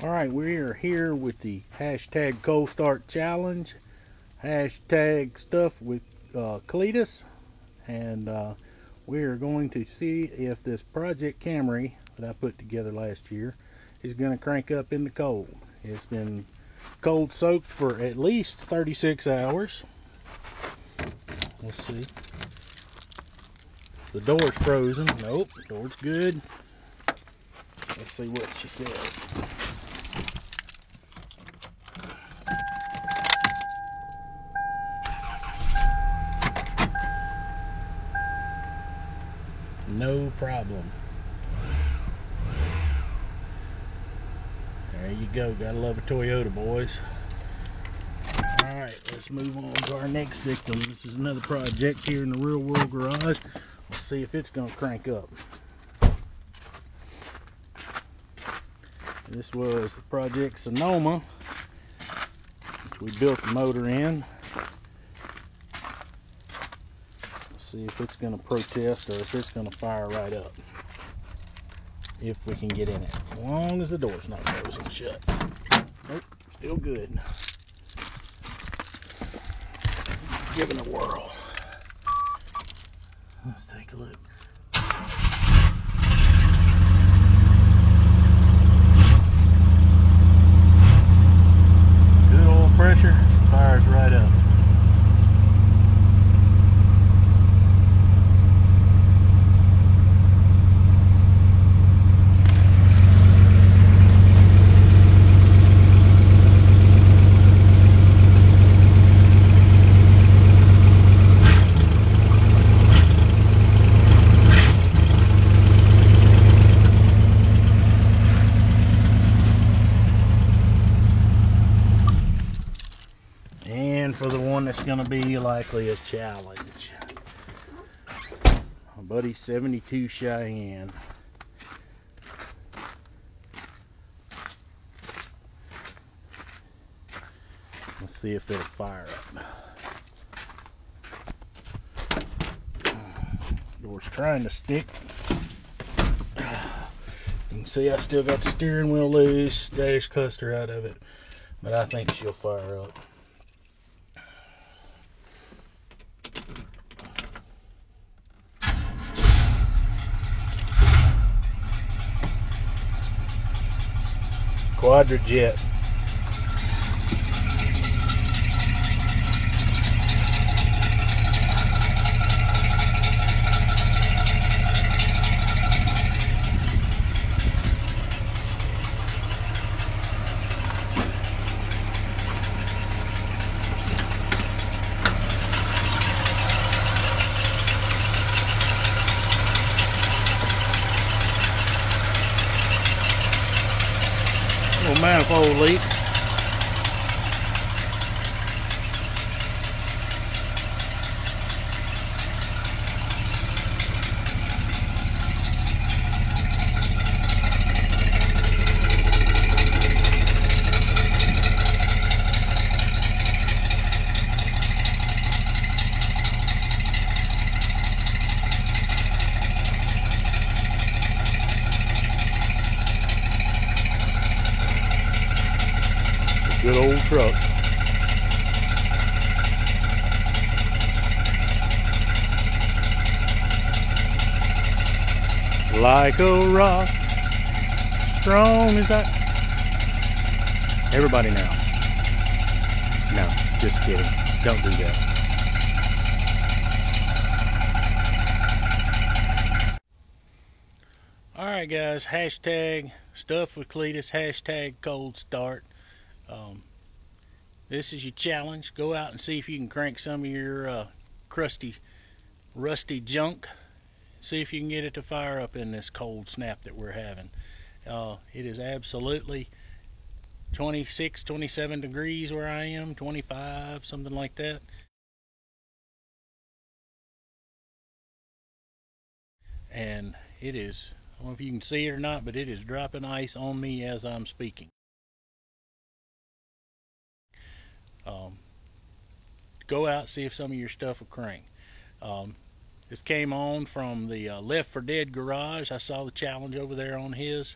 Alright, we are here with the hashtag cold start challenge, hashtag stuff with Cletus, and we are going to see if this Project Camry that I put together last year is going to crank up in the cold. It's been cold soaked for at least 36 hours. Let's see. The door's frozen. Nope, the door's good. Let's see what she says. No problem. There you go. Gotta love a Toyota, boys. Alright, let's move on to our next victim. This is another project here in the Real World Garage. Let's see if it's gonna crank up. This was the Project Sonoma, which we built the motor in. See if it's going to protest or if it's going to fire right up. If we can get in it. As long as the door's not frozen shut. Nope, still good. Give it a whirl. Let's take a look. Good oil pressure, fires right up. And for the one that's going to be likely a challenge, my buddy 72 Cheyenne. Let's see if it'll fire up. Door's trying to stick. You can see I still got the steering wheel loose, dash cluster out of it, but I think she'll fire up. Quadrajet. Little manifold leak. Good old truck. Like a rock, strong as I... Everybody now. No, just kidding. Don't do that. Alright guys, hashtag stuff with Cletus, hashtag cold start. This is your challenge. Go out and see if you can crank some of your crusty, rusty junk. See if you can get it to fire up in this cold snap that we're having. It is absolutely 26, 27 degrees where I am, 25, something like that. And it is, I don't know if you can see it or not, but it is dropping ice on me as I'm speaking. Go out, see if some of your stuff will crank. This came on from the Left 4 Dead garage. I saw the challenge over there on his.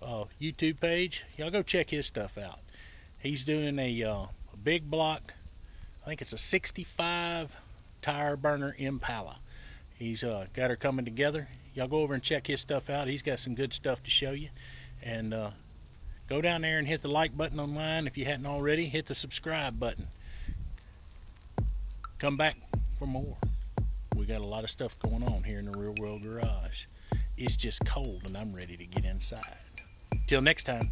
YouTube page. Y'all go check his stuff out. He's doing a big block. I think it's a 65 tire burner Impala. He's got her coming together. Y'all go over and check his stuff out. He's got some good stuff to show you. And go down there and hit the like button on mine if you hadn't already. Hit the subscribe button. Come back for more. We got a lot of stuff going on here in the Real World Garage. It's just cold and I'm ready to get inside. Till next time.